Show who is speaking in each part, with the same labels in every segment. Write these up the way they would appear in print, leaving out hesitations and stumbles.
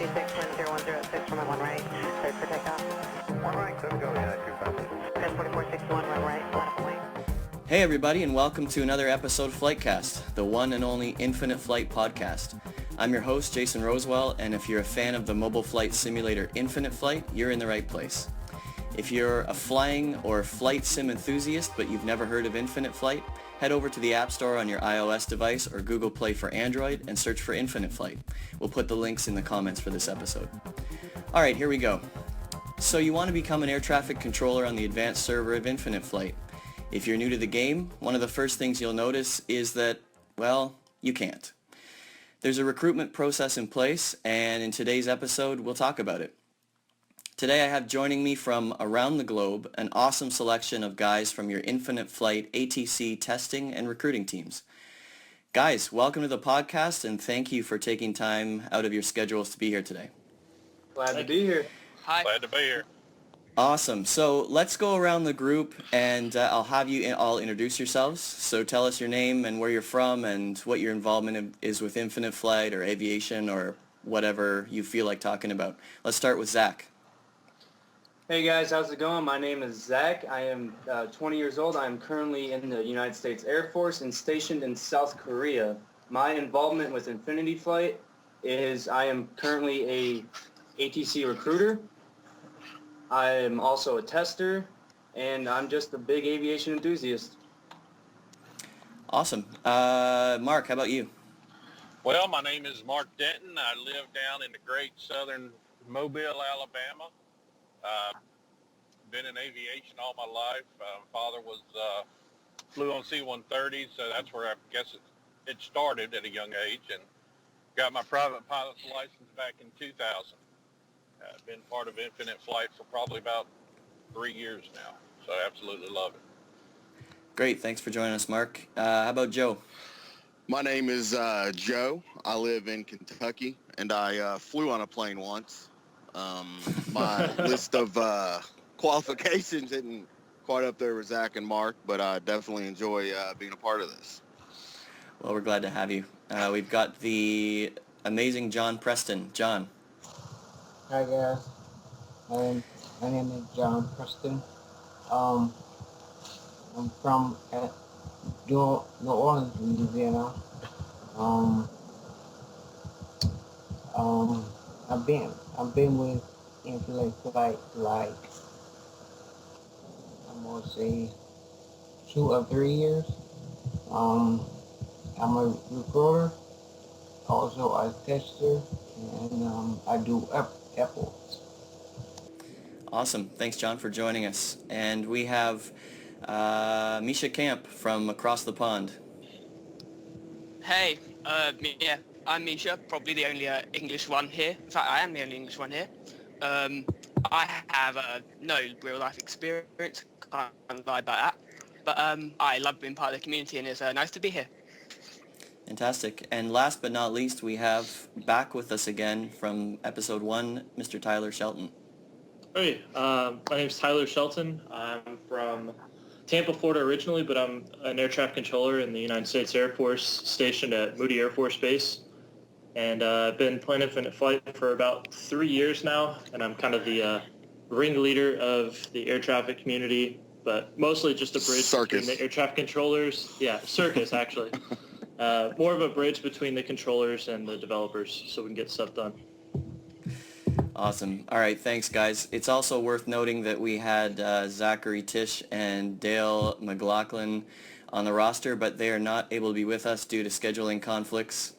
Speaker 1: 261010 from my one right, cleared for takeoff.
Speaker 2: One right, clear to go, yeah, 2 passes.
Speaker 1: 4461, one right, line up and wait.
Speaker 3: Hey everybody, and welcome to another episode of FlightCast, the one and only Infinite Flight podcast. I'm your host, Jason Rosewell, and if you're a fan of the mobile flight simulator Infinite Flight, you're in the right place. If you're a flying or flight sim enthusiast but you've never heard of Infinite Flight, head over to the App Store on your iOS device or Google Play for Android and search for Infinite Flight. We'll put the links in the comments for this episode. Alright, here we go. So you want to become an air traffic controller on the advanced server of Infinite Flight. If you're new to the game, one of the first things you'll notice is that, well, you can't. There's a recruitment process in place, and in today's episode, we'll talk about it. Today I have joining me from around the globe an awesome selection of guys from your Infinite Flight ATC testing and recruiting teams. Guys, welcome to the podcast, and thank you for taking time out of your schedules to be here today.
Speaker 4: Glad to be here.
Speaker 5: Hi.
Speaker 2: Glad to be here.
Speaker 3: Awesome. So let's go around the group, and I'll have you all introduce yourselves. So tell us your name and where you're from and what your involvement is with Infinite Flight or aviation or whatever you feel like talking about. Let's start with Zach.
Speaker 4: Hey guys, how's it going? My name is Zach. I am 20 years old. I am currently in the United States Air Force and stationed in South Korea. My involvement with Infinity Flight is I am currently a ATC recruiter. I am also a tester, and I'm just a big aviation enthusiast.
Speaker 3: Awesome. Mark, how about you?
Speaker 2: Well, my name is Mark Denton. I live down in the great southern Mobile, Alabama. Been in aviation all my life. Father was flew on C-130, so that's where I guess it started at a young age, and got my private pilot's license back in 2000. Been part of Infinite Flight for probably about 3 years now, so I absolutely love it.
Speaker 3: Great. Thanks for joining us, Mark. How about Joe?
Speaker 6: My name is Joe. I live in Kentucky, and I flew on a plane once. My list of qualifications isn't quite up there with Zach and Mark, but I definitely enjoy being a part of this.
Speaker 3: Well, we're glad to have you. We've got the amazing John Preston. John.
Speaker 7: Hi guys, my name is John Preston. I'm from New Orleans, Louisiana. I've been with Infinite Flight like I'm gonna say 2 or 3 years. I'm a recruiter, also a tester, and I do airports.
Speaker 3: Awesome. Thanks, John, for joining us. And we have Misha Camp from across the pond.
Speaker 5: Hey, yeah, I'm Misha, probably the only English one here. In fact, I am the only English one here. I have no real-life experience, can't lie about that. But I love being part of the community, and it's nice to be here.
Speaker 3: Fantastic. And last but not least, we have back with us again from episode 1, Mr. Tyler Shelton.
Speaker 8: Hey, my name's Tyler Shelton. I'm from Tampa, Florida originally, but I'm an air traffic controller in the United States Air Force stationed at Moody Air Force Base. And I've been playing Infinite Flight for about 3 years now, and I'm kind of the ringleader of the air traffic community, but mostly just a bridge between the air traffic controllers. Yeah, circus, actually. More of a bridge between the controllers and the developers so we can get stuff done.
Speaker 3: Awesome. All right, thanks, guys. It's also worth noting that we had Zachary Tish and Dale McLaughlin on the roster, but they are not able to be with us due to scheduling conflicts.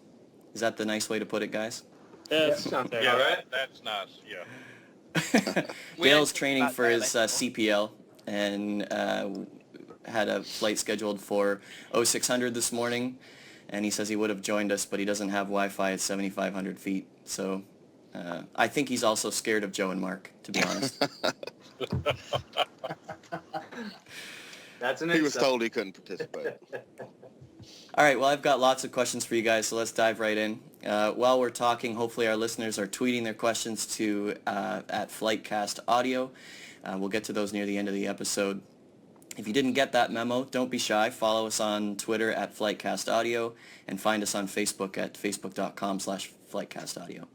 Speaker 3: Is that the nice way to put it, guys?
Speaker 8: That's
Speaker 2: Yeah, right? That's nice, yeah.
Speaker 3: Dale's training for his CPL and had a flight scheduled for 0600 this morning, and he says he would have joined us, but he doesn't have Wi-Fi at 7,500 feet. So I think he's also scared of Joe and Mark, to be honest.
Speaker 6: He was told he couldn't participate.
Speaker 3: All right, well, I've got lots of questions for you guys, so let's dive right in. While we're talking, hopefully our listeners are tweeting their questions to at FlightCast Audio. We'll get to those near the end of the episode. If you didn't get that memo, don't be shy. Follow us on Twitter at FlightCast Audio and find us on Facebook at facebook.com/FlightCast Audio.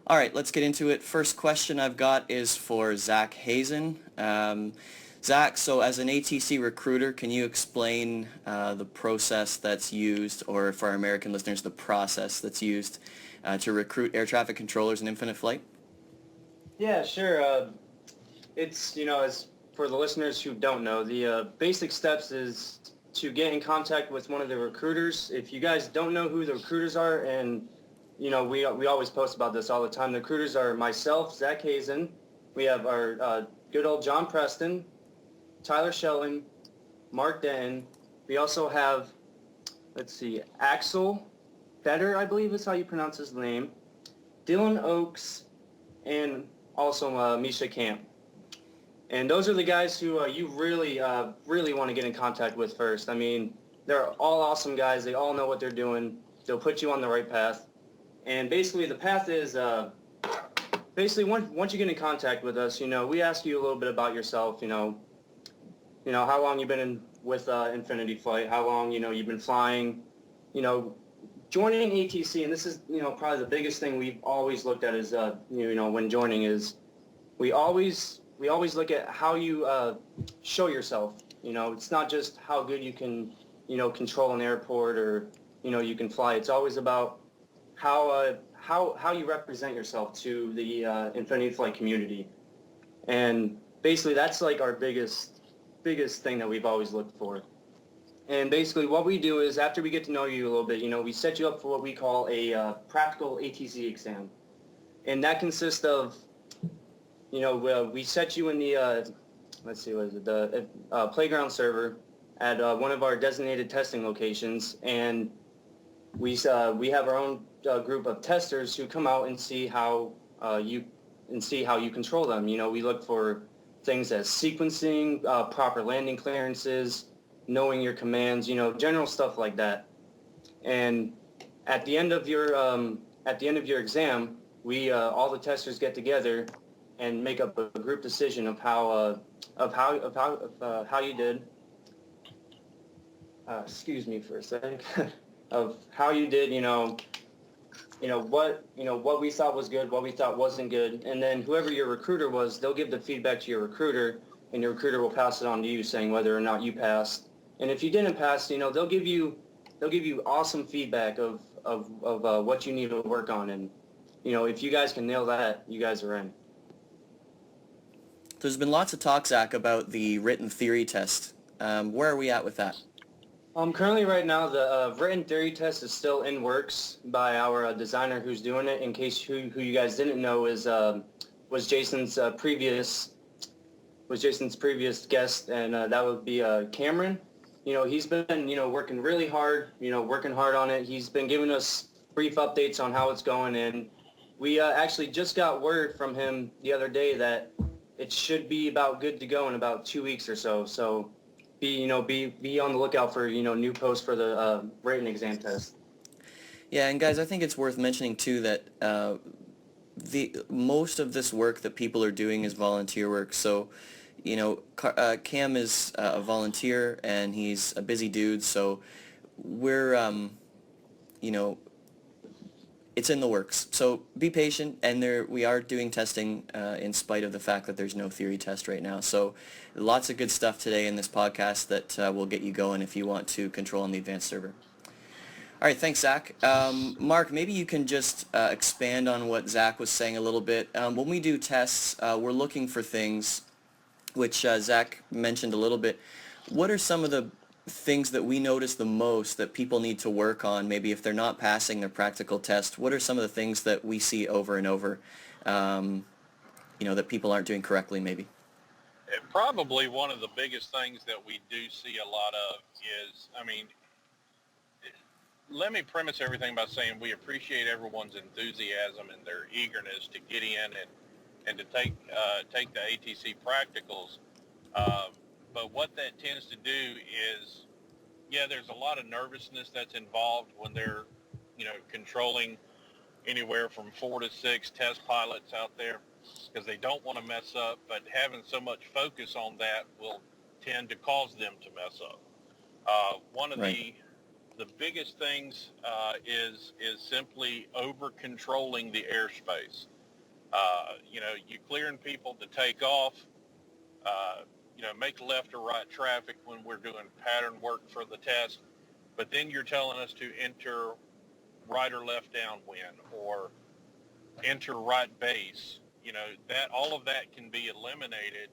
Speaker 3: All right, let's get into it. First question I've got is for Zach Hazen. Zach, so as an ATC recruiter, can you explain the process that's used, or for our American listeners, the process that's used to recruit air traffic controllers in Infinite Flight?
Speaker 4: Yeah, sure. It's, as for the listeners who don't know, the basic steps is to get in contact with one of the recruiters. If you guys don't know who the recruiters are, and, we always post about this all the time, the recruiters are myself, Zach Hazen. We have our good old John Preston, Tyler Shelton, Mark Denton. We also have, Axel Fetter, I believe is how you pronounce his name, Dylan Oakes, and also Misha Camp. And those are the guys who you really want to get in contact with first. I mean, they're all awesome guys. They all know what they're doing. They'll put you on the right path. And basically the path is, once you get in contact with us, we ask you a little bit about yourself, how long you've been with Infinity Flight, how long, you've been flying, joining ATC, and this is, probably the biggest thing we've always looked at is, when joining is we always look at how you show yourself. It's not just how good you can, control an airport or, you can fly. It's always about how you represent yourself to the Infinity Flight community. And basically that's like our biggest thing that we've always looked for. And basically what we do is after we get to know you a little bit, we set you up for what we call a practical ATC exam. And that consists of, we set you in the, the playground server at one of our designated testing locations. And we have our own group of testers who come out and see how you control them. We look for things as sequencing, proper landing clearances, knowing your commands, general stuff like that. And at the end of your exam, we all the testers get together and make up a group decision of how you did. Excuse me for a sec. Of how you did, what we thought was good, what we thought wasn't good, and then whoever your recruiter was, they'll give the feedback to your recruiter, and your recruiter will pass it on to you, saying whether or not you passed. And if you didn't pass, they'll give you awesome feedback of what you need to work on, and if you guys can nail that, you guys are in.
Speaker 3: There's been lots of talk, Zach, about the written theory test. Where are we at with that?
Speaker 4: Currently right now, the written theory test is still in works by our designer who's doing it. In case who you guys didn't know was Jason's previous guest, and that would be Cameron. He's been working really hard, working hard on it. He's been giving us brief updates on how it's going, and we actually just got word from him the other day that it should be about good to go in about 2 weeks or so. So be on the lookout for new posts for the written exam test.
Speaker 3: Yeah, and guys, I think it's worth mentioning too that most of this work that people are doing is volunteer work. So Cam is a volunteer and he's a busy dude. So we're it's in the works. So be patient, and we are doing testing in spite of the fact that there's no theory test right now. So lots of good stuff today in this podcast that will get you going if you want to control on the advanced server. All right, thanks, Zach. Mark, maybe you can just expand on what Zach was saying a little bit. When we do tests, we're looking for things which Zach mentioned a little bit. What are some of the things that we notice the most that people need to work on? Maybe if they're not passing their practical test, what are some of the things that we see over and over, that people aren't doing correctly maybe?
Speaker 2: Probably one of the biggest things that we do see a lot of is, let me premise everything by saying we appreciate everyone's enthusiasm and their eagerness to get in and to take the ATC practicals. But what that tends to do is, there's a lot of nervousness that's involved when they're, controlling anywhere from 4 to 6 test pilots out there, because they don't want to mess up, but having so much focus on that will tend to cause them to mess up. One of the biggest things is simply over controlling the airspace. You clearing people to take off, make left or right traffic when we're doing pattern work for the test, but then you're telling us to enter right or left downwind or enter right base. That all of that can be eliminated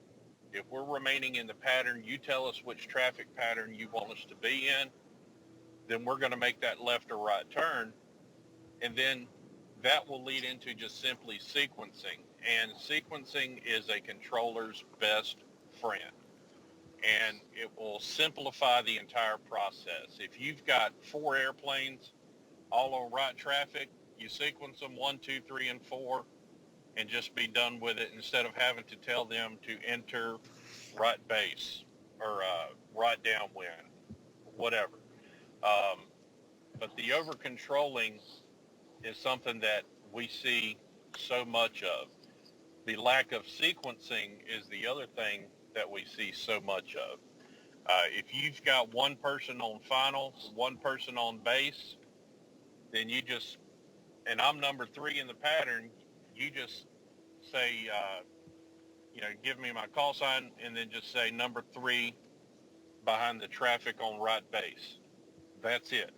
Speaker 2: if we're remaining in the pattern. You tell us which traffic pattern you want us to be in, then we're going to make that left or right turn, and then that will lead into just simply sequencing. And sequencing is a controller's best friend, and it will simplify the entire process. If you've got 4 airplanes all on right traffic, you sequence them 1, 2, 3, and 4, and just be done with it instead of having to tell them to enter right base or right downwind, whatever. But the over-controlling is something that we see so much of. The lack of sequencing is the other thing that we see so much of. If you've got one person on final, one person on base, then you just, and I'm number 3 in the pattern, you just say, give me my call sign, and then just say number 3 behind the traffic on right base. That's it.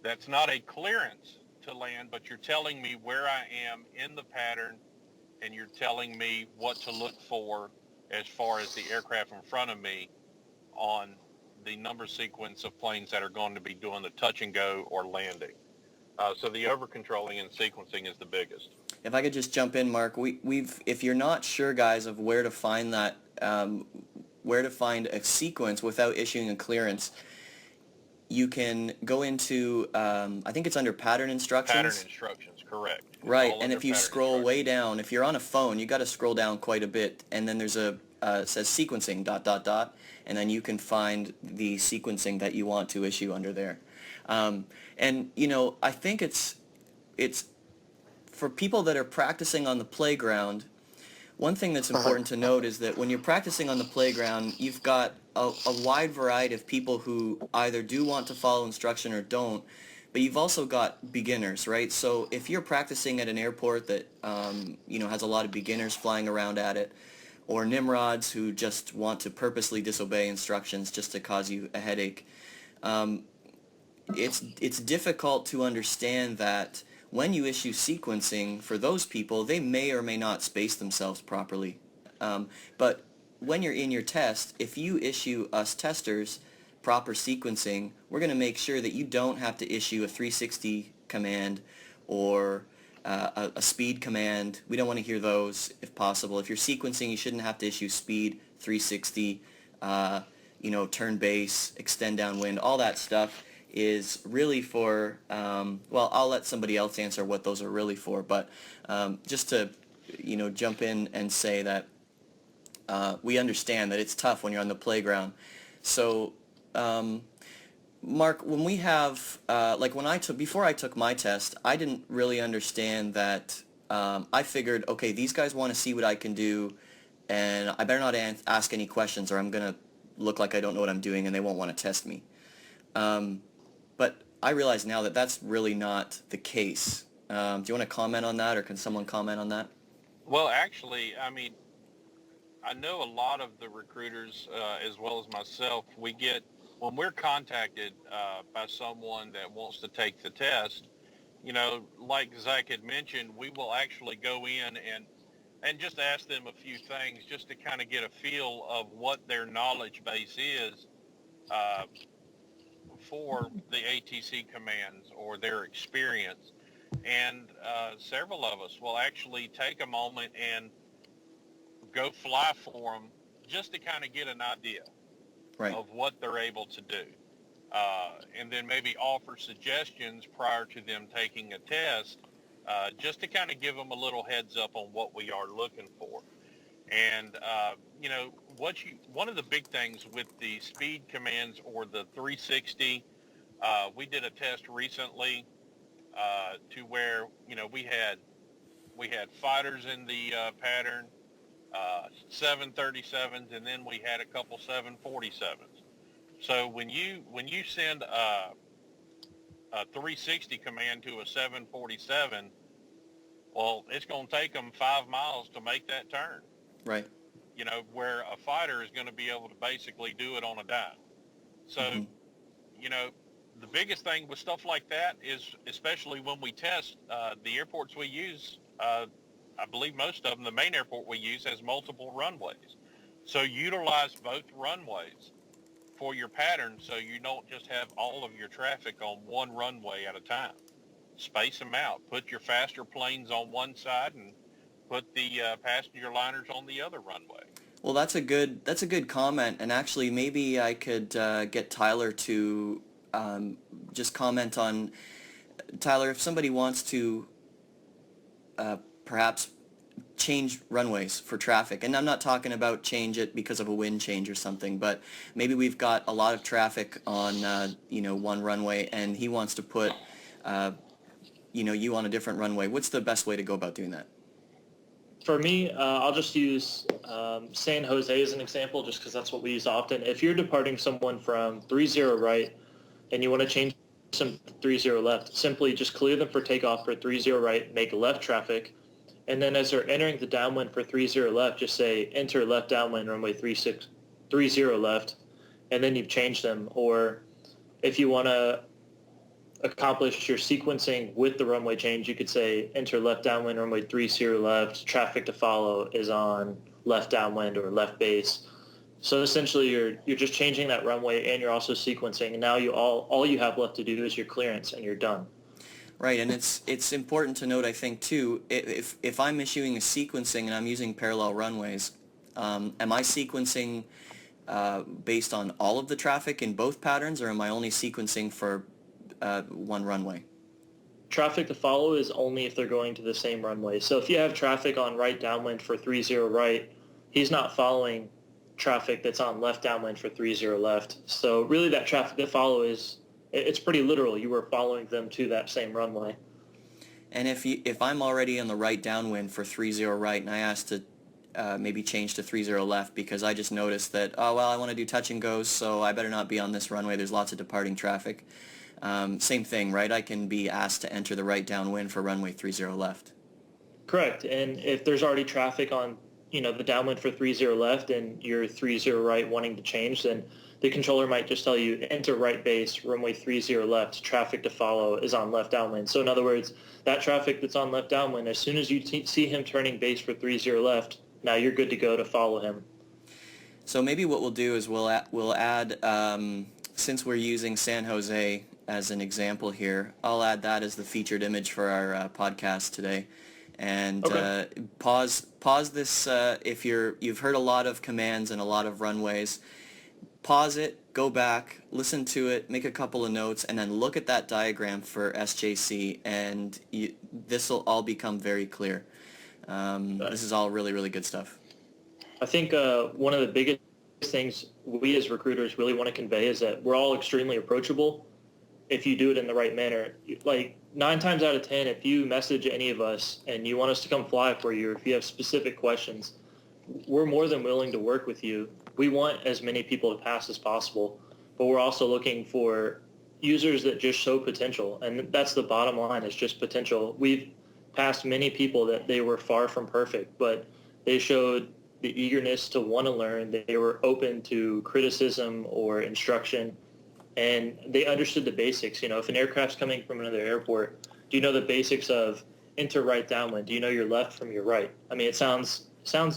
Speaker 2: That's not a clearance to land, but you're telling me where I am in the pattern, and you're telling me what to look for as far as the aircraft in front of me on the number sequence of planes that are going to be doing the touch and go or landing. So the over-controlling and sequencing is the biggest.
Speaker 3: If I could just jump in, Mark, if you're not sure, guys, of where to find that, where to find a sequence without issuing a clearance, you can go into, I think it's under pattern instructions.
Speaker 2: Pattern instructions, correct. It's
Speaker 3: right,
Speaker 2: all
Speaker 3: and
Speaker 2: under
Speaker 3: if you
Speaker 2: pattern
Speaker 3: scroll way
Speaker 2: instructions.
Speaker 3: down, if you're on a phone, you got to scroll down quite a bit, and then there's it says sequencing, ... and then you can find the sequencing that you want to issue under there. And, I think it's for people that are practicing on the playground, one thing that's important to note is that when you're practicing on the playground, you've got a wide variety of people who either do want to follow instruction or don't, but you've also got beginners, right? So if you're practicing at an airport that, has a lot of beginners flying around at it, or nimrods who just want to purposely disobey instructions just to cause you a headache, it's difficult to understand that when you issue sequencing for those people, they may or may not space themselves properly. But when you're in your test, if you issue us testers proper sequencing, we're going to make sure that you don't have to issue a 360 command or a speed command. We don't want to hear those if possible. If you're sequencing, you shouldn't have to issue speed, 360, turn base, extend downwind, all that stuff is really for, I'll let somebody else answer what those are really for, but just to, jump in and say that we understand that it's tough when you're on the playground. So, Mark, when we have, before I took my test, I didn't really understand that. I figured, okay, these guys want to see what I can do, and I better not ask any questions or I'm going to look like I don't know what I'm doing and they won't want to test me. But I realize now that that's really not the case. Do you want to comment on that, or can someone comment on that?
Speaker 2: Well, actually, I know a lot of the recruiters, as well as myself, when we're contacted by someone that wants to take the test, like Zach had mentioned, we will actually go in and just ask them a few things just to kind of get a feel of what their knowledge base is for the ATC commands or their experience. And several of us will actually take a moment and go fly for them just to kind of get an idea of what they're able to do. And then maybe offer suggestions prior to them taking a test just to kind of give them a little heads up on what we are looking for. And, one of the big things with the speed commands or the 360, we did a test recently to where, we had fighters in the pattern, 737s, and then we had a couple 747s. So when you send a 360 command to a 747, Well, it's going to take them 5 miles to make that turn.
Speaker 3: Right.
Speaker 2: You know, where a fighter is going to be able to basically do it on a dime. So, you know, the biggest thing with stuff like that is, especially when we test, the airports we use, I believe most of them, the main airport we use has multiple runways. So utilize both runways for your pattern so you don't just have all of your traffic on one runway at a time. Space them out. Put your faster planes on one side and put the passenger liners on the other runway.
Speaker 3: Well, that's a good comment, and actually maybe I could get Tyler to just comment on, Tyler, if somebody wants to perhaps change runways for traffic, and I'm not talking about change it because of a wind change or something, but maybe we've got a lot of traffic on one runway, and he wants to put you on a different runway. What's the best way to go about doing that?
Speaker 8: For me, I'll just use San Jose as an example, just because that's what we use often. If you're departing someone from 30 right and you want to change some 30 left, simply just clear them for takeoff for 30 right, make left traffic, and then as they're entering the downwind for 30 left, just say enter left downwind runway 30 left, and then you've changed them. Or if you want to accomplish your sequencing with the runway change, you could say enter left downwind runway 30 left, traffic to follow is on left downwind or left base. So essentially you're just changing that runway and you're also sequencing, and now all you have left to do is your clearance and you're done.
Speaker 3: Right, and it's important to note, I think, too, if I'm issuing a sequencing and I'm using parallel runways, am I sequencing based on all of the traffic in both patterns, or am I only sequencing for one runway?
Speaker 8: Traffic to follow is only if they're going to the same runway. So if you have traffic on right downwind for 30 right, he's not following traffic that's on left downwind for 30 left. So really that traffic to follow it's pretty literal. You were following them to that same runway.
Speaker 3: And if I'm already on the right downwind for 30 right and I ask to maybe change to 30 left because I just noticed that, I want to do touch and goes, so I better not be on this runway. There's lots of departing traffic. Same thing, right? I can be asked to enter the right downwind for runway 30 left.
Speaker 8: Correct. And if there's already traffic on, the downwind for 30 left and you're 30 right wanting to change, then the controller might just tell you enter right base, runway 30 left, traffic to follow is on left downwind. So in other words, that traffic that's on left downwind, as soon as you see him turning base for 30 left, now you're good to go to follow him.
Speaker 3: So maybe what we'll do is we'll add, since we're using San Jose as an example here, I'll add that as the featured image for our podcast today. And
Speaker 8: okay.
Speaker 3: Pause this if you've heard a lot of commands and a lot of runways. Pause it, go back, listen to it, make a couple of notes, and then look at that diagram for SJC, and this will all become very clear. This is all really, really good stuff.
Speaker 8: I think one of the biggest things we as recruiters really want to convey is that we're all extremely approachable if you do it in the right manner. Like 9 times out of 10, if you message any of us and you want us to come fly for you, or if you have specific questions, we're more than willing to work with you. We want as many people to pass as possible, but we're also looking for users that just show potential, and that's the bottom line, is just potential. We've passed many people that they were far from perfect, but they showed the eagerness to want to learn. They were open to criticism or instruction, and they understood the basics. If an aircraft's coming from another airport, do you know the basics of enter right downwind? Do you know your left from your right? I mean, it sounds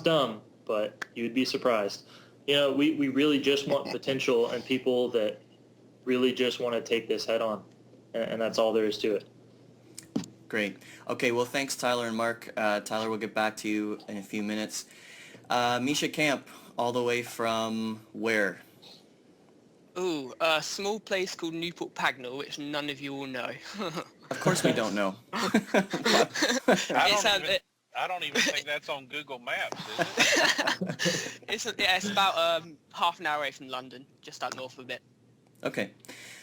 Speaker 8: dumb, but you'd be surprised. We really just want potential and people that really just want to take this head on, and that's all there is to it.
Speaker 3: Great. Okay, well, thanks, Tyler and Mark. Tyler, we'll get back to you in a few minutes. Misha Camp, all the way from where?
Speaker 5: Ooh, a small place called Newport Pagnell, which none of you will know.
Speaker 3: Of course we don't know.
Speaker 2: I don't even think that's on Google Maps, is it?
Speaker 5: It's about half an hour away from London, just up north a bit.
Speaker 3: Okay.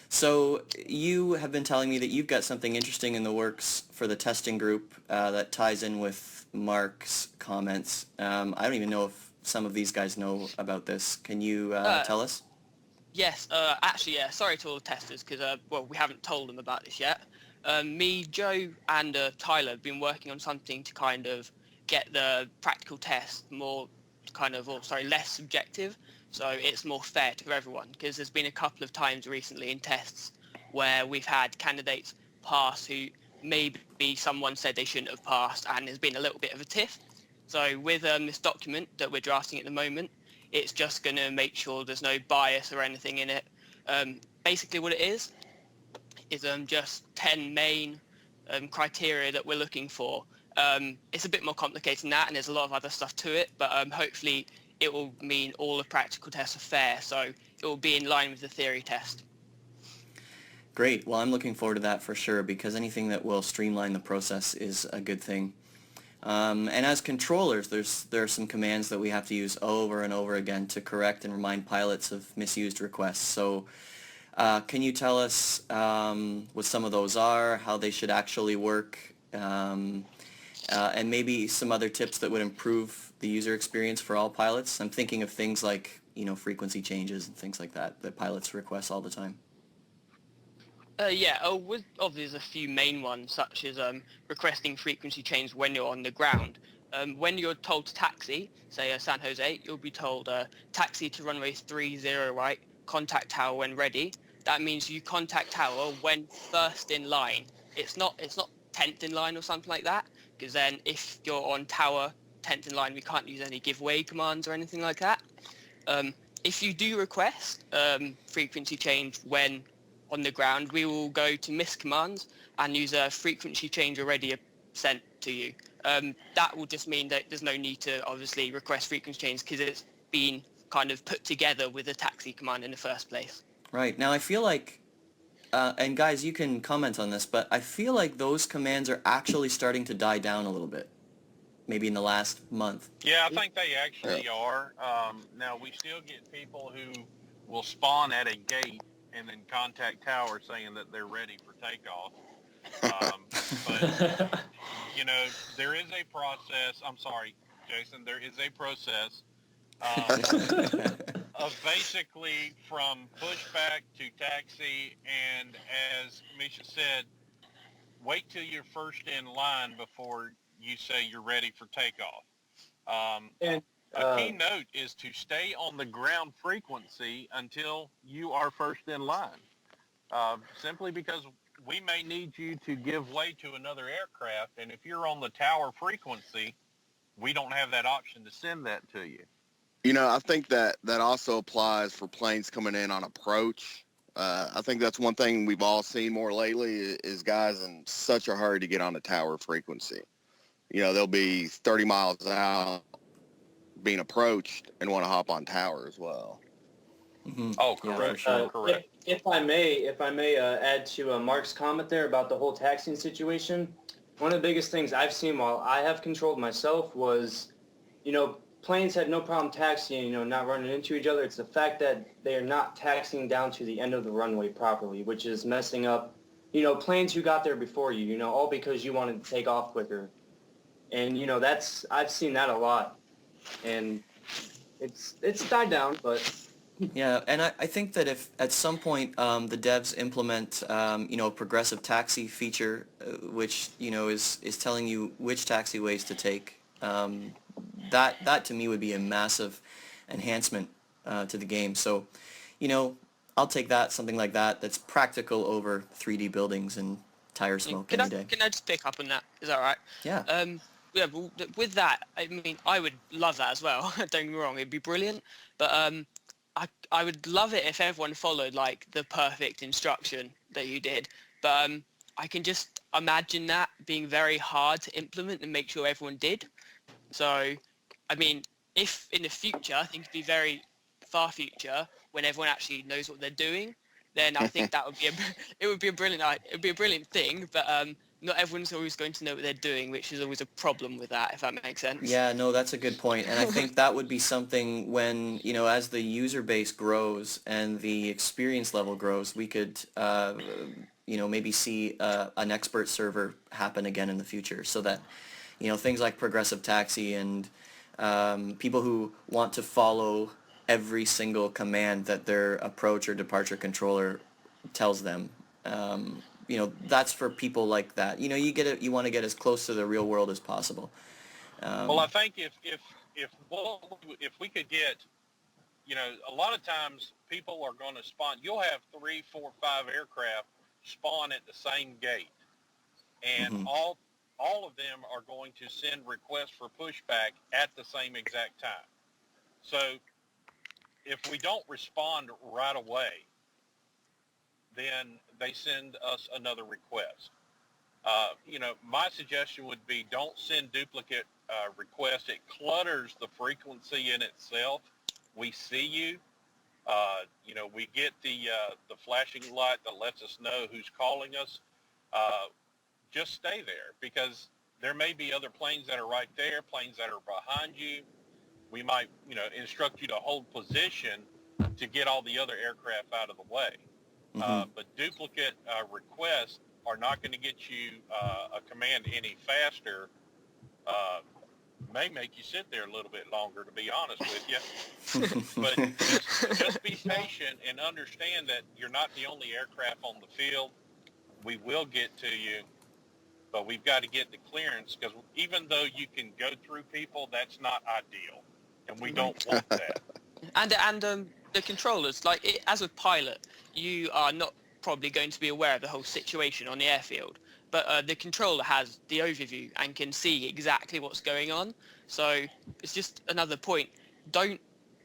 Speaker 3: So you have been telling me that you've got something interesting in the works for the testing group that ties in with Mark's comments. I don't even know if some of these guys know about this. Can you tell us?
Speaker 5: Yes, actually, yeah. Sorry to all the testers, because we haven't told them about this yet. Me, Joe, and Tyler have been working on something to kind of get the practical test more less subjective, so it's more fair to everyone, because there's been a couple of times recently in tests where we've had candidates pass who maybe someone said they shouldn't have passed, and there's been a little bit of a tiff. So with this document that we're drafting at the moment, it's just going to make sure there's no bias or anything in it. Basically what it is just 10 main criteria that we're looking for. It's a bit more complicated than that, and there's a lot of other stuff to it, but hopefully it will mean all the practical tests are fair, so it will be in line with the theory test.
Speaker 3: Great. Well, I'm looking forward to that for sure, because anything that will streamline the process is a good thing. And as controllers, there are some commands that we have to use over and over again to correct and remind pilots of misused requests. So can you tell us what some of those are, how they should actually work, and maybe some other tips that would improve the user experience for all pilots? I'm thinking of things like, frequency changes and things like that pilots request all the time.
Speaker 5: There's a few main ones, such as requesting frequency change when you're on the ground. When you're told to taxi, say San Jose, you'll be told taxi to runway 30 right, contact tower when ready. That means you contact tower when first in line. It's not 10th in line or something like that, because then if you're on tower 10th in line, we can't use any giveaway commands or anything like that. If you do request frequency change when on the ground, we will go to miss commands and use a frequency change already sent to you. That will just mean that there's no need to obviously request frequency change, because it's been kind of put together with the taxi command in the first place.
Speaker 3: Right. Now I feel like, and guys, you can comment on this, but I feel like those commands are actually starting to die down a little bit, maybe in the last month.
Speaker 2: Yeah, I think they actually are. Now, we still get people who will spawn at a gate and then contact tower saying that they're ready for takeoff. But, there is a process. I'm sorry, Jason. There is a process of basically from pushback to taxi, and as Misha said, wait till you're first in line before you say you're ready for takeoff. A key note is to stay on the ground frequency until you are first in line, simply because we may need you to give way to another aircraft, and if you're on the tower frequency, we don't have that option to send that to you.
Speaker 6: I think that also applies for planes coming in on approach. I think that's one thing we've all seen more lately is guys in such a hurry to get on the tower frequency. They'll be 30 miles out being approached and want to hop on tower as well.
Speaker 3: Mm-hmm.
Speaker 2: Oh, correct. Correct.
Speaker 4: If I may add to Mark's comment there about the whole taxiing situation, one of the biggest things I've seen while I have controlled myself was, planes had no problem taxiing, not running into each other. It's the fact that they are not taxiing down to the end of the runway properly, which is messing up, planes who got there before you, all because you wanted to take off quicker. And, I've seen that a lot. And it's died down, but...
Speaker 3: Yeah, and I think that if at some point the devs implement, a progressive taxi feature, which, is telling you which taxiways to take, that to me would be a massive enhancement to the game. So, I'll take something like that that's practical over 3D buildings and tire smoke any day.
Speaker 5: Can I just pick up on that? Is that all right?
Speaker 3: Yeah.
Speaker 5: With that, I mean, I would love that as well. Don't get me wrong, it'd be brilliant. But I would love it if everyone followed like the perfect instruction that you did. But I can just imagine that being very hard to implement and make sure everyone did. So, I mean, if in the future, I think it'd be very far future when everyone actually knows what they're doing, then I think that would be a brilliant thing. But not everyone's always going to know what they're doing, which is always a problem with that, if that makes sense.
Speaker 3: Yeah, no, that's a good point. And I think that would be something when, as the user base grows and the experience level grows, we could, maybe see an expert server happen again in the future, so that, things like progressive taxi and people who want to follow every single command that their approach or departure controller tells them, that's for people like that. You want to get as close to the real world as possible.
Speaker 2: Well, I think if we could get, a lot of times people are going to spawn. You'll have 3, 4, 5 aircraft spawn at the same gate, and
Speaker 3: Mhm.
Speaker 2: all of them are going to send requests for pushback at the same exact time. So if we don't respond right away, then they send us another request. My suggestion would be don't send duplicate requests. It clutters the frequency in itself. We see you. We get the flashing light that lets us know who's calling us. Just stay there, because there may be other planes that are right there, planes that are behind you. We might, instruct you to hold position to get all the other aircraft out of the way.
Speaker 3: Mhm.
Speaker 2: But duplicate requests are not going to get you a command any faster. May make you sit there a little bit longer, to be honest with you. But just be patient and understand that you're not the only aircraft on the field. We will get to you, but we've got to get the clearance, because even though you can go through people, that's not ideal, and we don't want that.
Speaker 5: And the controllers, as a pilot, you are not probably going to be aware of the whole situation on the airfield, but the controller has the overview and can see exactly what's going on. So it's just another point. Don't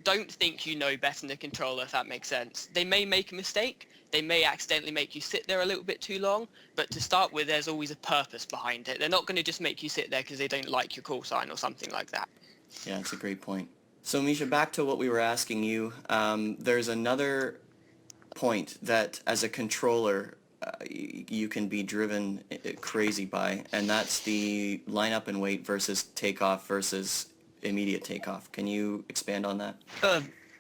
Speaker 5: think you know better than the controller, if that makes sense. They may make a mistake. They may accidentally make you sit there a little bit too long, but to start with, there's always a purpose behind it. They're not going to just make you sit there because they don't like your call sign or something like that.
Speaker 3: Yeah, that's a great point. So, Misha, back to what we were asking you. There's another point that, as a controller, you can be driven crazy by, and that's the line up and wait versus takeoff versus immediate takeoff. Can you expand on that?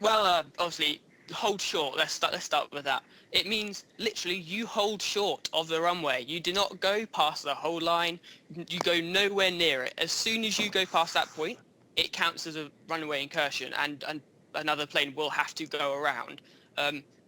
Speaker 5: Obviously, hold short. Let's start with that. It means literally you hold short of the runway. You do not go past the whole line. You go nowhere near it. As soon as you go past that point, it counts as a runway incursion, and another plane will have to go around.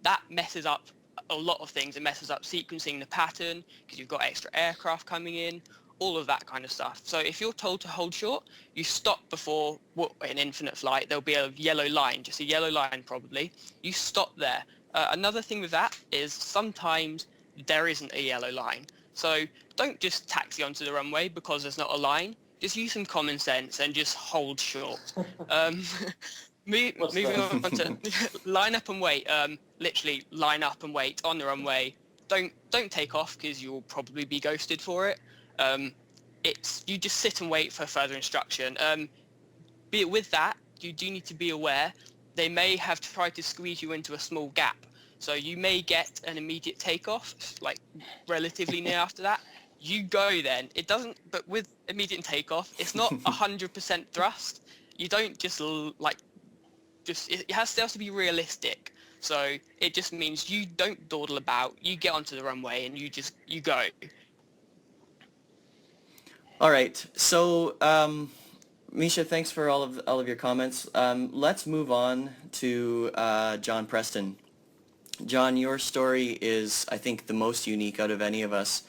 Speaker 5: That messes up a lot of things. It messes up sequencing the pattern, because you've got extra aircraft coming in, all of that kind of stuff. So if you're told to hold short, you stop before, in infinite flight, there'll be a yellow line, just a yellow line probably. You stop there. Another thing with that is sometimes there isn't a yellow line. So don't just taxi onto the runway because there's not a line. Just use some common sense and just hold short. Moving on to line up and wait. Literally line up and wait on the runway. Don't take off, because you'll probably be ghosted for it. You just sit and wait for further instruction. With that, you do need to be aware they may have tried to squeeze you into a small gap. So you may get an immediate takeoff, relatively near after that. You go then. It doesn't, but with immediate takeoff, it's not 100% thrust. You don't it has to be realistic. So it just means you don't dawdle about. You get onto the runway and you go.
Speaker 3: All right. So, Misha, thanks for all of your comments. Let's move on to John Preston. John, your story is, I think, the most unique out of any of us.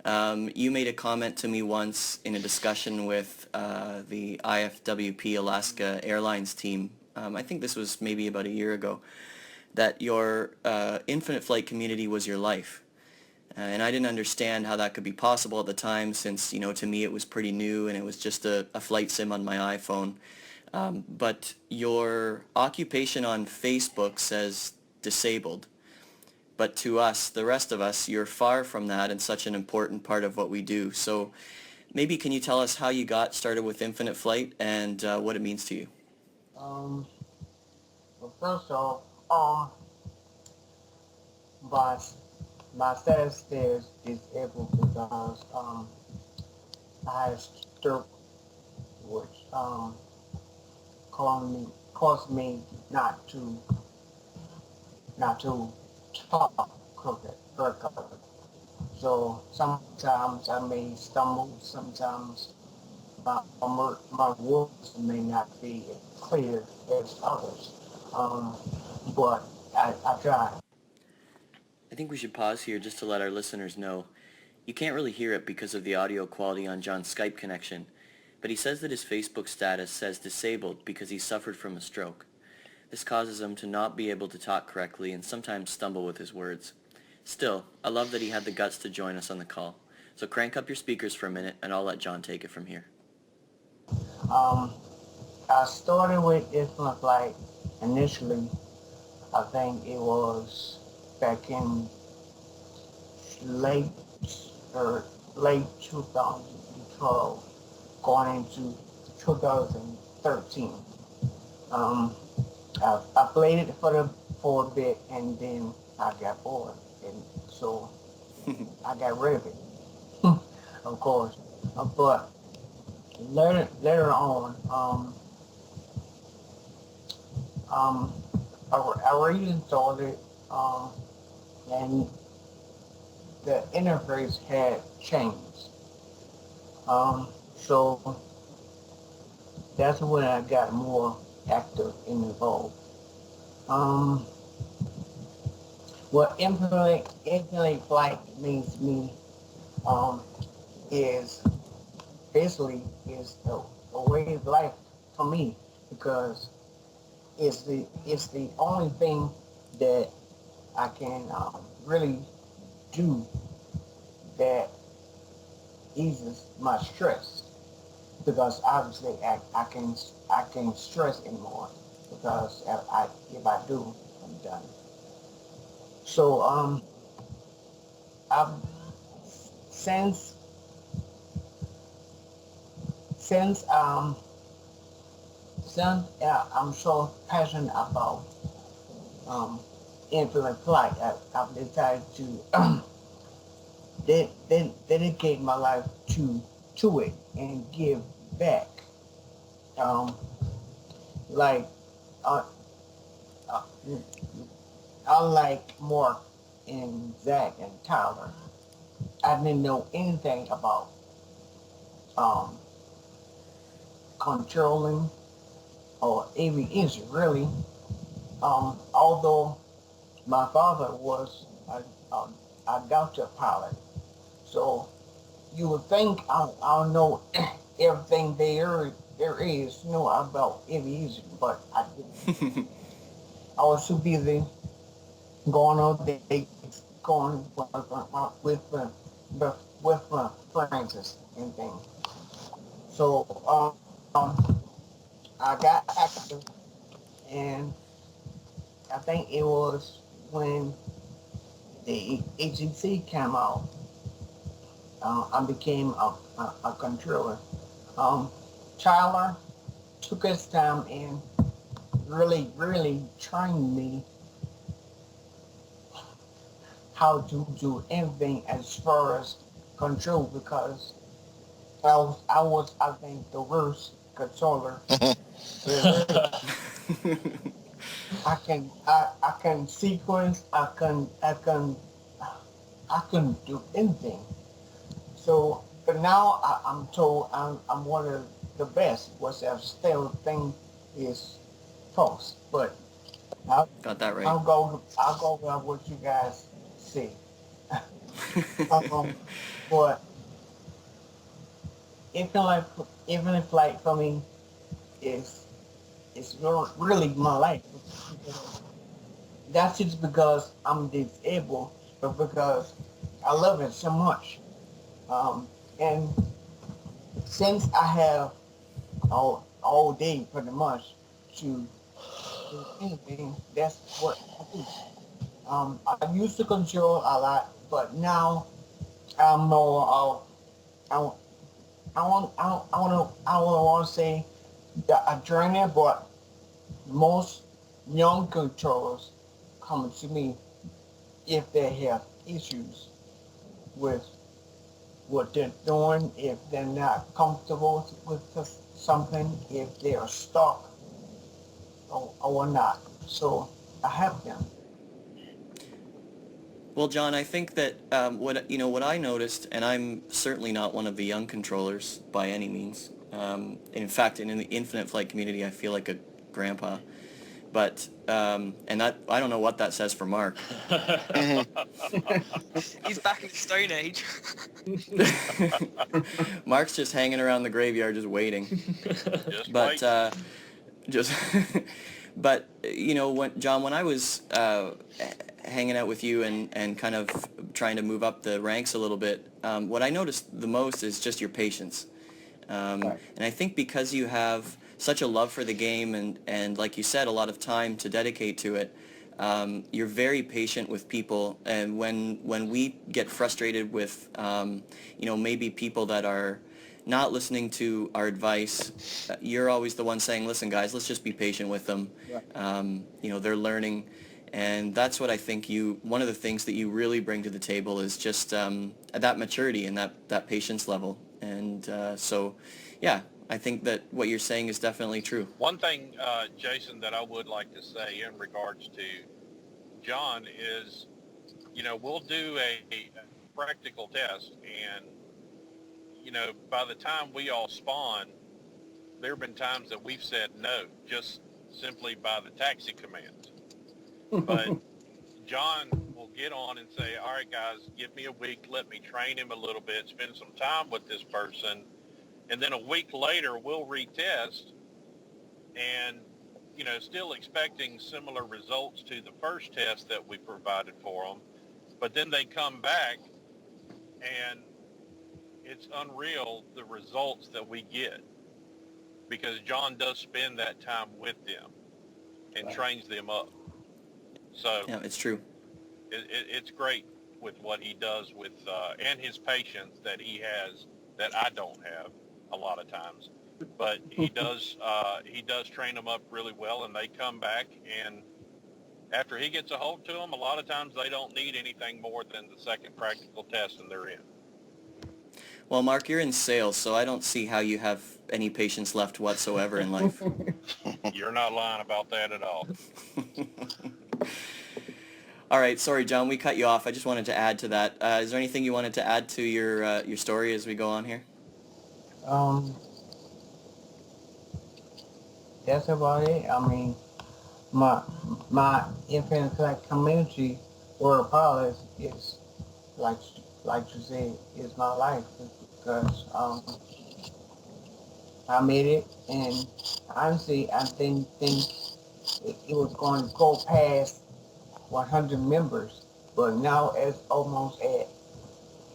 Speaker 3: You made a comment to me once in a discussion with the IFWP Alaska Airlines team. I think this was maybe about a year ago, that your infinite flight community was your life. And I didn't understand how that could be possible at the time, since, to me it was pretty new and it was just a flight sim on my iPhone. But your occupation on Facebook says disabled. But to us, the rest of us, you're far from that and such an important part of what we do. So maybe can you tell us how you got started with infinite flight and what it means to you?
Speaker 7: Well, first off, my status there is disabled because I had a stroke, which caused me not to talk crooked. So sometimes I may stumble, sometimes my words may not be as clear as others, but I try.
Speaker 3: I think we should pause here just to let our listeners know. You can't really hear it because of the audio quality on John's Skype connection, but he says that his Facebook status says disabled because he suffered from a stroke. This causes him to not be able to talk correctly and sometimes stumble with his words. Still, I love that he had the guts to join us on the call. So crank up your speakers for a minute and I'll let John take it from here.
Speaker 7: I started with Infinite Flight initially. I think it was back in late 2012, going into 2013. I played it for a bit, and then I got bored, and so I got rid of it. Of course, but later on, I reinstalled it, and the interface had changed. So that's when I got more active and involved. What infinite flight means to me is basically is a way of life for me, because it's the only thing that I can really do that eases my stress, because obviously I can stress anymore, because if I do, I'm done. So I've since I'm so passionate about infinite flight, I've decided to dedicate my life to it and give back. Like unlike Mark and Zach and Tyler, I didn't know anything about controlling or aviation, really. Although my father was a doctor pilot, so you would think I'll know everything there is to know about aviation, but I didn't. I was too busy going on dates, going with my friends and things. So I got active, and I think it was when the ATC came out. I became a controller. Tyler took his time and really trained me how to do anything as far as control, because I think the worst controller. I can sequence. I can do anything. So, but now I'm told I'm one of the best. What's that still thing is false, but
Speaker 3: Got that right.
Speaker 7: I'll go by what you guys see. But infinite flight for me is really my life. That's just because I'm disabled, but because I love it so much. And since I have all day pretty much to do anything, that's what I do. I used to control a lot, but now I'm more of I want to say a trainer, but most young controllers come to me if they have issues with what they're doing, if they're not comfortable with something, if they are stuck or not. So I help them.
Speaker 3: Well, John, I think that what I noticed, and I'm certainly not one of the young controllers by any means. In fact, in the Infinite Flight community, I feel like a grandpa. But and that, I don't know what that says for Mark.
Speaker 5: He's back in the Stone Age.
Speaker 3: Mark's just hanging around the graveyard, just waiting.
Speaker 2: Just
Speaker 3: But
Speaker 2: wait.
Speaker 3: just, but you know, when I was hanging out with you and kind of trying to move up the ranks a little bit, what I noticed the most is just your patience. And I think because you have such a love for the game and like you said, a lot of time to dedicate to it, you're very patient with people. And when we get frustrated with, you know, maybe people that are not listening to our advice, you're always the one saying, listen guys, let's just be patient with them. You know, they're learning. And that's what I think one of the things that you really bring to the table is just that maturity and that patience level. And so, yeah, I think that what you're saying is definitely true.
Speaker 2: One thing, Jason, that I would like to say in regards to John is, you know, we'll do a practical test, and, you know, by the time we all spawn, there have been times that we've said no, just simply by the taxi commands. But John will get on and say, all right, guys, give me a week, let me train him a little bit, spend some time with this person, and then a week later we'll retest, and, you know, still expecting similar results to the first test that we provided for them. But then they come back, and it's unreal the results that we get, because John does spend that time with them and trains them up. So
Speaker 3: Yeah, it's true.
Speaker 2: it's great with what he does with and his patience that he has that I don't have a lot of times. But he does train them up really well, and they come back, and after he gets a hold to them, a lot of times they don't need anything more than the second practical test, and they're in.
Speaker 3: Well, Mark, you're in sales, so I don't see how you have any patience left whatsoever in life.
Speaker 2: You're not lying about that at all.
Speaker 3: All right, sorry, John, we cut you off. I just wanted to add to that. Is there anything you wanted to add to your story as we go on here?
Speaker 7: That's about it. I mean, my Infinite Flight community world pilots is like you said, is my life, because I made it, and honestly, I didn't think it was going to go past 100 members, but now it's almost at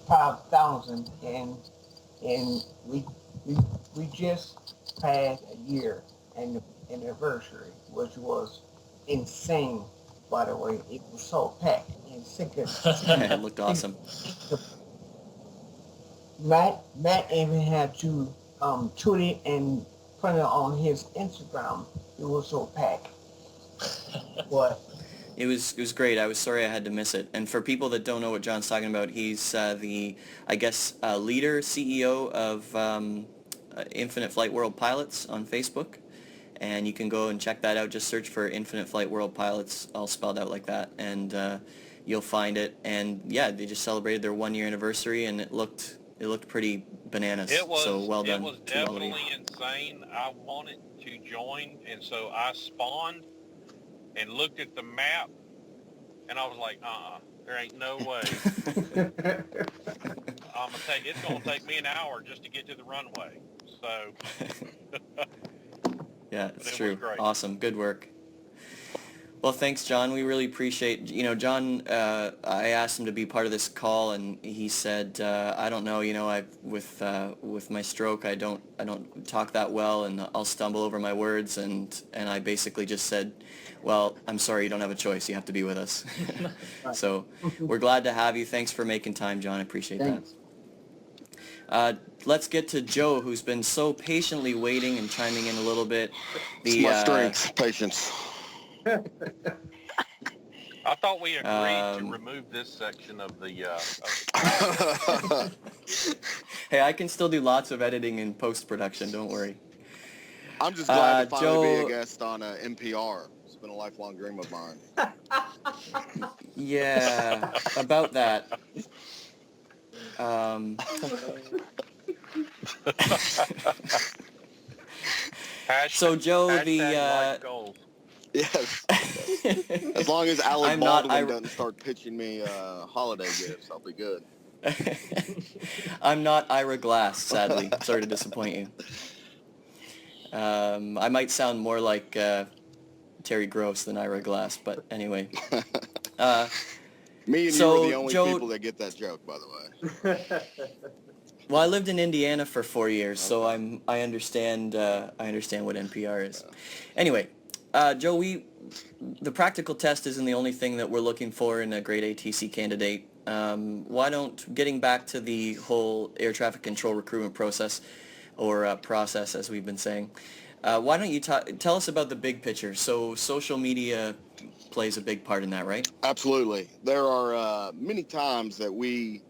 Speaker 7: 5,000, and we just passed a year and the anniversary, which was insane. By the way, it was so packed and sick.
Speaker 3: It looked awesome.
Speaker 7: Matt even had to tweet it and put it on his Instagram. It was so packed. But
Speaker 3: It was great. I was sorry I had to miss it. And for people that don't know what John's talking about, he's the, I guess, leader, CEO of Infinite Flight World Pilots on Facebook. And you can go and check that out. Just search for Infinite Flight World Pilots, all spelled out like that, and you'll find it. And yeah, they just celebrated their 1-year anniversary, and it looked pretty bananas.
Speaker 2: It was,
Speaker 3: so well done.
Speaker 2: It was definitely insane. I wanted to join, and so I spawned and looked at the map, and I was like, there ain't no way. It's gonna take me an hour just to get to the runway. So
Speaker 3: yeah, it's
Speaker 2: it
Speaker 3: true.
Speaker 2: was great.
Speaker 3: Awesome. Good work. Well, thanks, John. We really appreciate, John, I asked him to be part of this call, and he said, I don't know, with my stroke, I don't talk that well, and I'll stumble over my words, and I basically just said, well, I'm sorry, you don't have a choice. You have to be with us. So we're glad to have you. Thanks for making time, John. I appreciate that. Let's get to Joe, who's been so patiently waiting and chiming in a little bit.
Speaker 6: It's my strength, patience.
Speaker 2: I thought we agreed to remove this section of the.
Speaker 3: Hey, I can still do lots of editing and post-production. Don't worry.
Speaker 6: I'm just glad to finally
Speaker 3: Joe,
Speaker 6: be a guest on NPR. It's been a lifelong dream of mine.
Speaker 3: Yeah, about that. So Joe,
Speaker 2: Hashtag life goals.
Speaker 6: Yes. As long as Alec
Speaker 3: I'm not
Speaker 6: Baldwin doesn't start pitching me holiday gifts, I'll be good.
Speaker 3: I'm not Ira Glass, sadly. Sorry to disappoint you. I might sound more like Terry Gross than Ira Glass, but anyway.
Speaker 6: Me and
Speaker 3: so,
Speaker 6: you are the only
Speaker 3: Joe,
Speaker 6: people that get that joke, by the way.
Speaker 3: Well, I lived in Indiana for 4 years,
Speaker 6: Okay.
Speaker 3: so I understand what NPR is. Anyway, Joe, the practical test isn't the only thing that we're looking for in a great ATC candidate. Getting back to the whole air traffic control recruitment process, or process as we've been saying, why don't you tell us about the big picture? So social media plays a big part in that, right?
Speaker 6: Absolutely. There are many times that we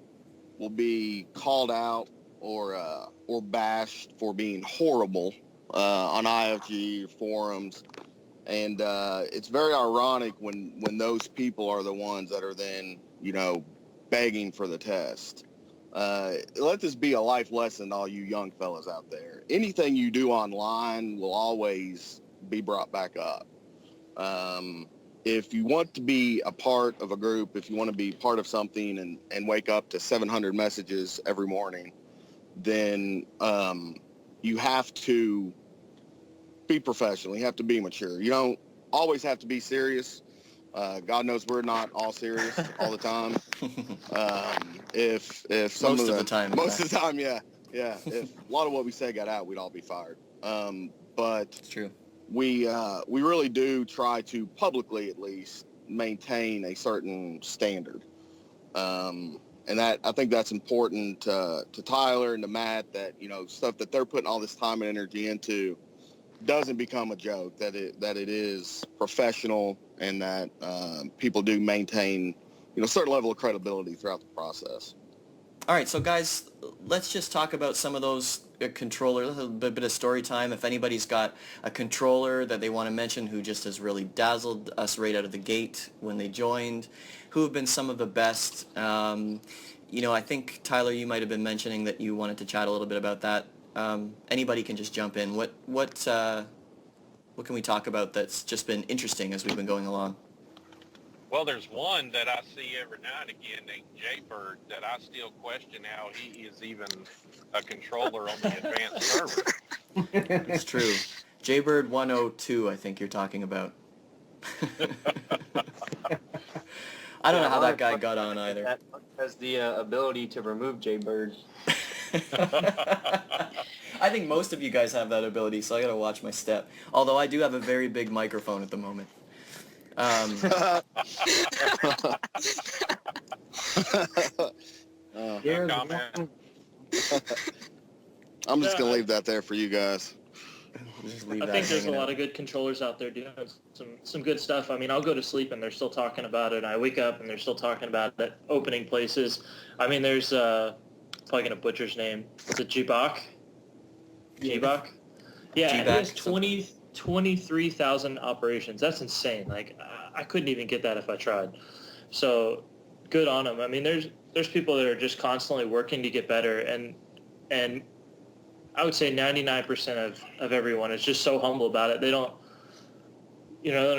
Speaker 6: will be called out or bashed for being horrible on IFG forums, and it's very ironic when those people are the ones that are then begging for the test. Let this be a life lesson to all you young fellas out there. Anything you do online will always be brought back up. If you want to be a part of a group, if you want to be part of something and wake up to 700 messages every morning, then you have to be professional. You have to be mature. You don't always have to be serious. God knows we're not all serious all the time. If some
Speaker 3: Most of the time.
Speaker 6: Most of the time, yeah. If a lot of what we say got out, we'd all be fired. But
Speaker 3: It's true.
Speaker 6: we really do try to publicly, at least, maintain a certain standard. And that, I think that's important to Tyler and to Matt, that stuff that they're putting all this time and energy into doesn't become a joke, that it is professional, and that people do maintain a certain level of credibility throughout the process.
Speaker 3: All right, so guys, let's just talk about some of those controllers, a bit of story time. If anybody's got a controller that they want to mention who just has really dazzled us right out of the gate when they joined, who have been some of the best. I think, Tyler, you might have been mentioning that you wanted to chat a little bit about that. Anybody can just jump in. What can we talk about that's just been interesting as we've been going along?
Speaker 2: Well, there's one that I see every now and again named Jaybird that I still question how he is even a controller on the advanced server.
Speaker 3: It's true. Jaybird 102, I think you're talking about. I don't know how that guy got on either.
Speaker 4: That has the ability to remove Jaybird.
Speaker 3: I think most of you guys have that ability, so I gotta watch my step. Although I do have a very big microphone at the moment.
Speaker 6: No comment. I'm just going to leave that there for you guys.
Speaker 8: I think there's a lot of good controllers out there doing some good stuff. I mean, I'll go to sleep and they're still talking about it. I wake up and they're still talking about it, opening places. I mean, there's probably going to butcher his name. Is it Jibak? Jibak? Yeah, it has 23,000 operations. That's insane. Like, I couldn't even get that if I tried. So good on them. I mean, there's people that are just constantly working to get better, and I would say 99% of everyone is just so humble about it. They don't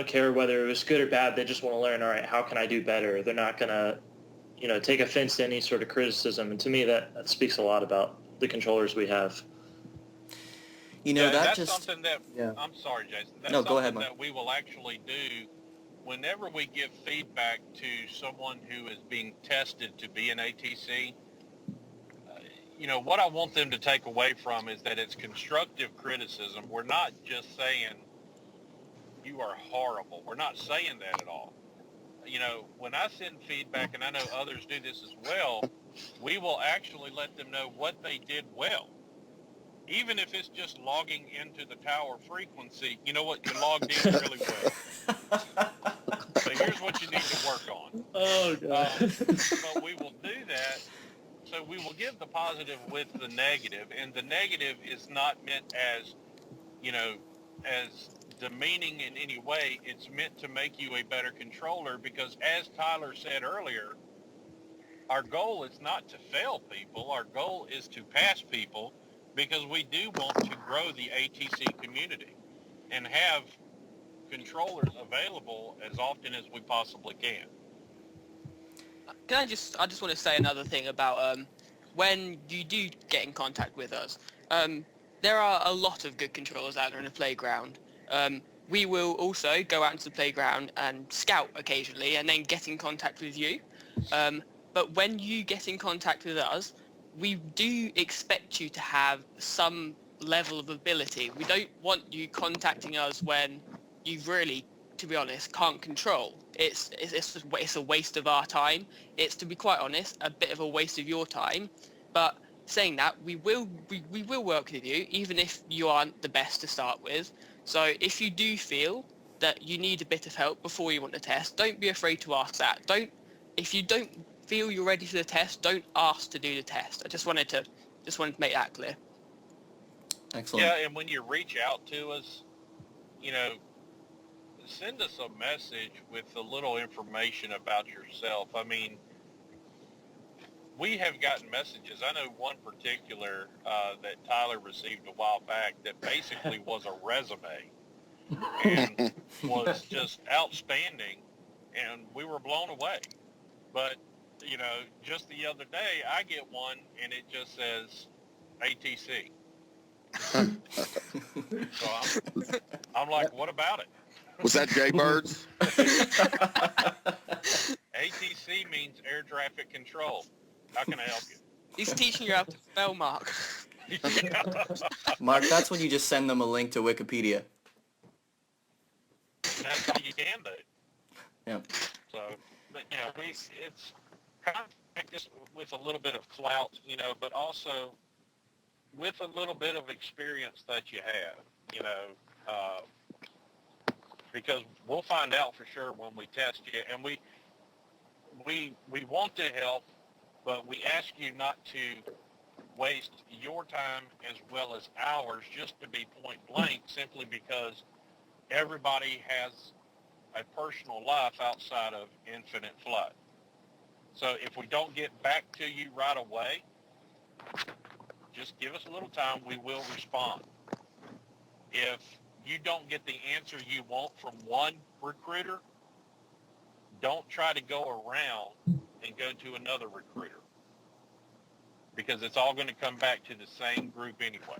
Speaker 8: care whether it was good or bad. They just want to learn, all right, how can I do better? They're not going to, take offense to any sort of criticism. And to me, that speaks a lot about the controllers we have.
Speaker 2: That's something that,
Speaker 4: yeah.
Speaker 2: I'm sorry, Jason. That's
Speaker 3: No, go ahead,
Speaker 2: something
Speaker 3: Mike.
Speaker 2: that we will actually do whenever we give feedback to someone who is being tested to be an ATC. What I want them to take away from is that it's constructive criticism. We're not just saying you are horrible. We're not saying that at all. When I send feedback, and I know others do this as well, we will actually let them know what they did well. Even if it's just logging into the tower frequency, you know what, you logged in really well. So here's what you need to work on.
Speaker 8: Oh, God.
Speaker 2: But we will do that. So we will give the positive with the negative, and the negative is not meant as, as demeaning in any way. It's meant to make you a better controller, because as Tyler said earlier, our goal is not to fail people. Our goal is to pass people, because we do want to grow the ATC community and have controllers available as often as we possibly can.
Speaker 5: I just want to say another thing about when you do get in contact with us. There are a lot of good controllers out there in the playground. We will also go out into the playground and scout occasionally and then get in contact with you. But when you get in contact with us, we do expect you to have some level of ability. We don't want you contacting us when you really, to be honest, can't control. It's a waste of our time. It's, to be quite honest, a bit of a waste of your time. But saying that, we will work with you, even if you aren't the best to start with. So if you do feel that you need a bit of help before you want to test, don't be afraid to ask that. If you don't feel you're ready for the test, don't ask to do the test. I just wanted to make that clear.
Speaker 3: Excellent.
Speaker 2: Yeah, and when you reach out to us, send us a message with a little information about yourself. I mean, we have gotten messages. I know one particular that Tyler received a while back that basically was a resume and was just outstanding, and we were blown away. But, just the other day, I get one, and it just says ATC. So I'm like, what about it?
Speaker 6: Was that Jaybirds?
Speaker 2: ATC means air traffic control. How can I help you?
Speaker 5: He's teaching you how to spell, Mark.
Speaker 3: Mark, that's when you just send them a link to Wikipedia.
Speaker 2: That's what you can do.
Speaker 3: Yeah.
Speaker 2: So, but it's kind of just with a little bit of clout, but also with a little bit of experience that you have, because we'll find out for sure when we test you, and we want to help, but we ask you not to waste your time as well as ours just to be point blank, simply because everybody has a personal life outside of Infinite Flight. So if we don't get back to you right away, just give us a little time. We will respond. If you don't get the answer you want from one recruiter, don't try to go around and go to another recruiter, because it's all going to come back to the same group anyway.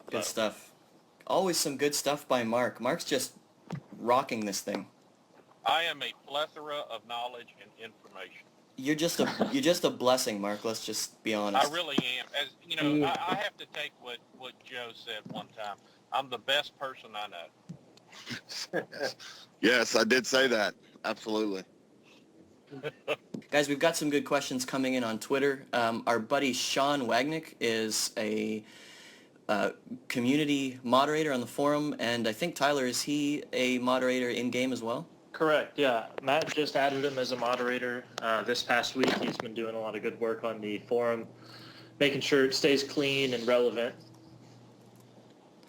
Speaker 3: Good stuff. Always some good stuff by Mark. Mark's just rocking this thing.
Speaker 2: I am a plethora of knowledge and information.
Speaker 3: You're just a blessing, Mark. Let's just be honest.
Speaker 2: I really am. As I have to take what Joe said one time. I'm the best person I know.
Speaker 6: Yes, I did say that. Absolutely.
Speaker 3: Guys, we've got some good questions coming in on Twitter. Our buddy Sean Wagnick is a community moderator on the forum, and I think, Tyler, is he a moderator in-game as well?
Speaker 8: Correct, yeah. Matt just added him as a moderator this past week. He's been doing a lot of good work on the forum, making sure it stays clean and relevant.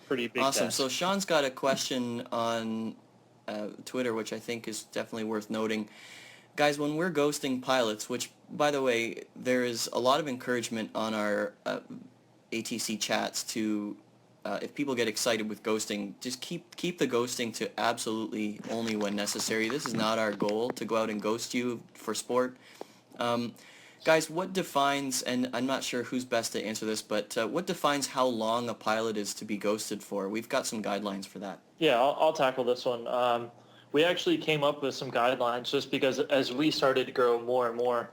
Speaker 8: Pretty big
Speaker 3: Awesome.
Speaker 8: task.
Speaker 3: So Sean's got a question on Twitter, which I think is definitely worth noting. Guys, when we're ghosting pilots, which, by the way, there is a lot of encouragement on our ATC chats to, if people get excited with ghosting, just keep the ghosting to absolutely only when necessary. This is not our goal to go out and ghost you for sport. Guys, what defines, and I'm not sure who's best to answer this, but what defines how long a pilot is to be ghosted for? We've got some guidelines for that.
Speaker 8: Yeah, I'll tackle this one. We actually came up with some guidelines just because as we started to grow more and more,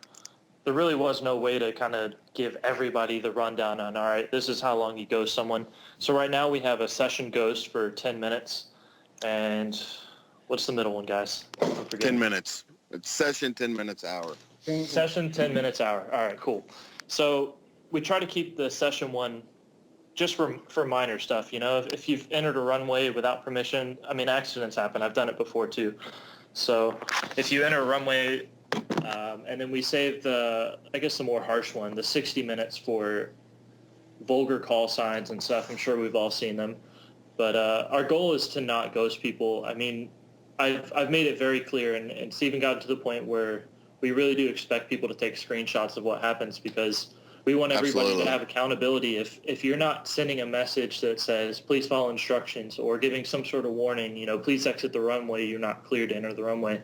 Speaker 8: there really was no way to kind of give everybody the rundown on, all right, this is how long you ghost someone. So right now we have a session ghost for 10 minutes. And what's the middle one, guys?
Speaker 6: 10 minutes. It's session 10 minutes hour.
Speaker 8: Session 10 minutes hour. All right, cool. So we try to keep the session one just for minor stuff. If you've entered a runway without permission, I mean, accidents happen. I've done it before too. So if you enter a runway, and then we save the more harsh one, the 60 minutes for vulgar call signs and stuff. I'm sure we've all seen them. But our goal is to not ghost people. I mean, I've made it very clear, and it's even gotten to the point where we really do expect people to take screenshots of what happens, because We want everybody
Speaker 6: Absolutely.
Speaker 8: to have accountability. If you're not sending a message that says, please follow instructions, or giving some sort of warning, please exit the runway, you're not cleared to enter the runway,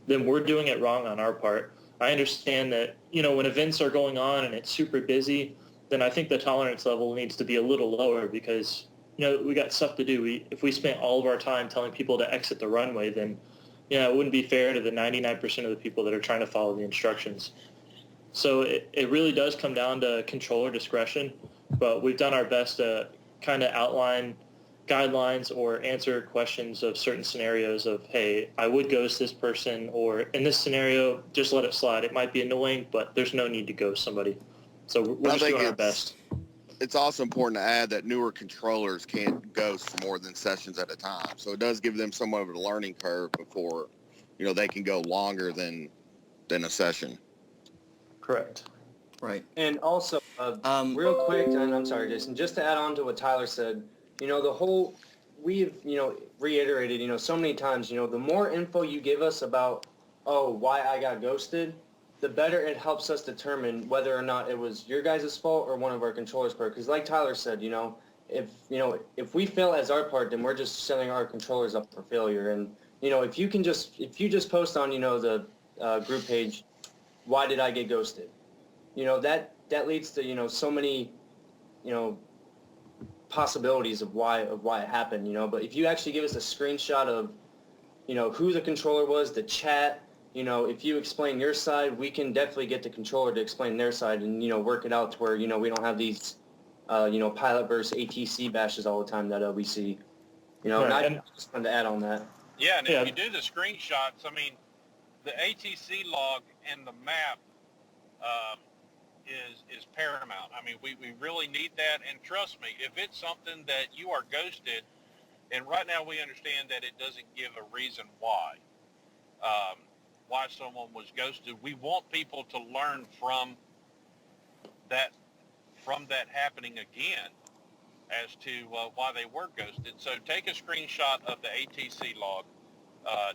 Speaker 8: then we're doing it wrong on our part. I understand that, when events are going on and it's super busy, then I think the tolerance level needs to be a little lower because, we got stuff to do. If we spent all of our time telling people to exit the runway, then, it wouldn't be fair to the 99% of the people that are trying to follow the instructions. So it really does come down to controller discretion, but we've done our best to kind of outline guidelines or answer questions of certain scenarios of, hey, I would ghost this person, or in this scenario, just let it slide. It might be annoying, but there's no need to ghost somebody. So we're just doing our best.
Speaker 6: It's also important to add that newer controllers can't ghost for more than sessions at a time. So it does give them somewhat of a learning curve before, they can go longer than a session.
Speaker 8: Correct.
Speaker 3: Right.
Speaker 4: And also, real quick, and I'm sorry, Jason, just to add on to what Tyler said, we've, reiterated, so many times, the more info you give us about, why I got ghosted, the better it helps us determine whether or not it was your guys' fault or one of our controllers' part. Because like Tyler said, if we fail as our part, then we're just setting our controllers up for failure. And, if you just post on, the group page, why did I get ghosted? That leads to, so many, possibilities of why it happened, But if you actually give us a screenshot of, who the controller was, the chat, if you explain your side, we can definitely get the controller to explain their side and, work it out to where, we don't have these, pilot versus ATC bashes all the time that we see. And I just wanted to add on that.
Speaker 2: Yeah, and if you do the screenshots, the ATC log and the map is paramount. We really need that, and trust me, if it's something that you are ghosted, and right now we understand that it doesn't give a reason why someone was ghosted. We want people to learn from that happening again as to why they were ghosted. So take a screenshot of the ATC log,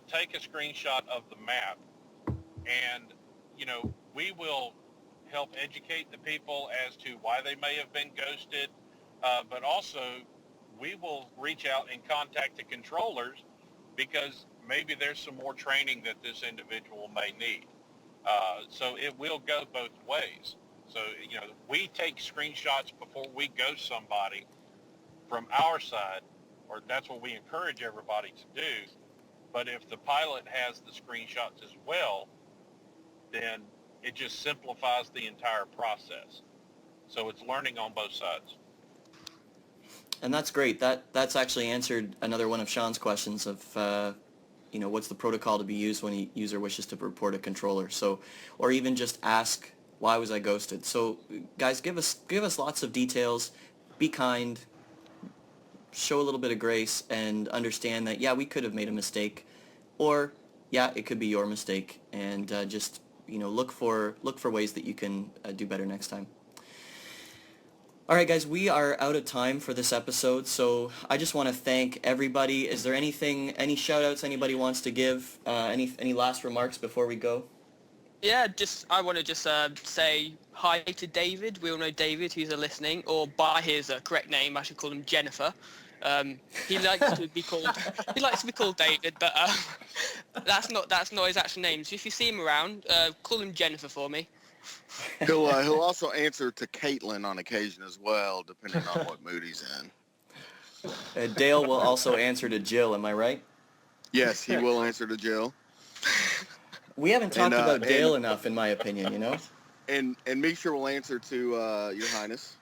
Speaker 2: take a screenshot of the map, and we will help educate the people as to why they may have been ghosted, but also we will reach out and contact the controllers because maybe there's some more training that this individual may need. So it will go both ways. So, we take screenshots before we ghost somebody from our side, or that's what we encourage everybody to do. But if the pilot has the screenshots as well, then it just simplifies the entire process. So it's learning on both sides.
Speaker 3: And that's great. That's actually answered another one of Sean's questions of, what's the protocol to be used when a user wishes to report a controller. So, or even just ask, why was I ghosted? So guys, give us lots of details, be kind, show a little bit of grace, and understand that, we could have made a mistake, or, it could be your mistake, and just, look for ways that you can do better next time. All right, guys, we are out of time for this episode, so I just want to thank everybody. Is there any shout-outs anybody wants to give? Any last remarks before we go?
Speaker 5: Yeah, I want to say hi to David. We all know David, who's listening, or by his correct name, I should call him Jennifer. He likes to be called David, but that's not his actual name. So if you see him around, call him Jennifer for me.
Speaker 6: He'll also answer to Caitlin on occasion as well, depending on what mood he's in.
Speaker 3: Dale will also answer to Jill, am I right?
Speaker 6: Yes, he will answer to Jill.
Speaker 3: We haven't talked about Dale enough, in my opinion,
Speaker 6: And Misha will answer to Your Highness.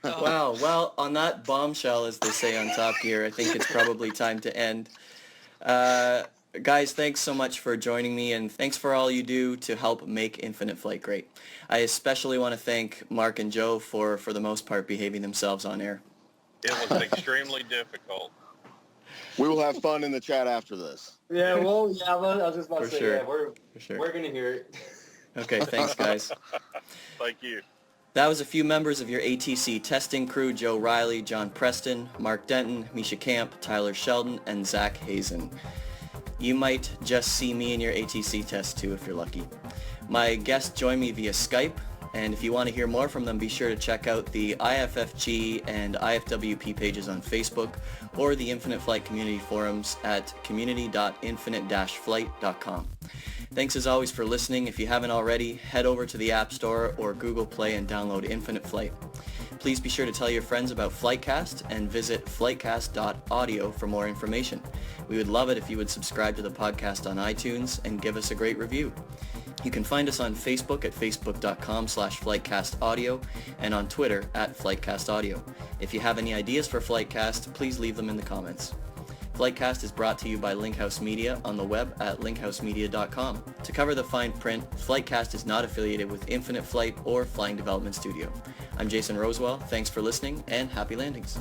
Speaker 3: Wow. Well, on that bombshell, as they say on Top Gear, I think it's probably time to end. Guys, thanks so much for joining me, and thanks for all you do to help make Infinite Flight great. I especially want to thank Mark and Joe for the most part, behaving themselves on air.
Speaker 2: It was extremely difficult.
Speaker 6: We will have fun in the chat after this.
Speaker 4: Yeah, well, I was just about to say,
Speaker 3: sure.
Speaker 4: We're going to hear it.
Speaker 3: Okay, thanks, guys.
Speaker 2: Thank you.
Speaker 3: That was a few members of your ATC testing crew: Joe Riley, John Preston, Mark Denton, Misha Camp, Tyler Sheldon, and Zach Hazen. You might just see me in your ATC test too if you're lucky. My guests join me via Skype, and if you want to hear more from them, be sure to check out the IFFG and IFWP pages on Facebook or the Infinite Flight community forums at community.infinite-flight.com. Thanks as always for listening. If you haven't already, head over to the App Store or Google Play and download Infinite Flight. Please be sure to tell your friends about FlightCast and visit flightcast.audio for more information. We would love it if you would subscribe to the podcast on iTunes and give us a great review. You can find us on Facebook at facebook.com/FlightCastAudio and on Twitter at FlightCastAudio. If you have any ideas for FlightCast, please leave them in the comments. FlightCast is brought to you by Linkhouse Media on the web at linkhousemedia.com. To cover the fine print, FlightCast is not affiliated with Infinite Flight or Flying Development Studio. I'm Jason Rosewell. Thanks for listening and happy landings.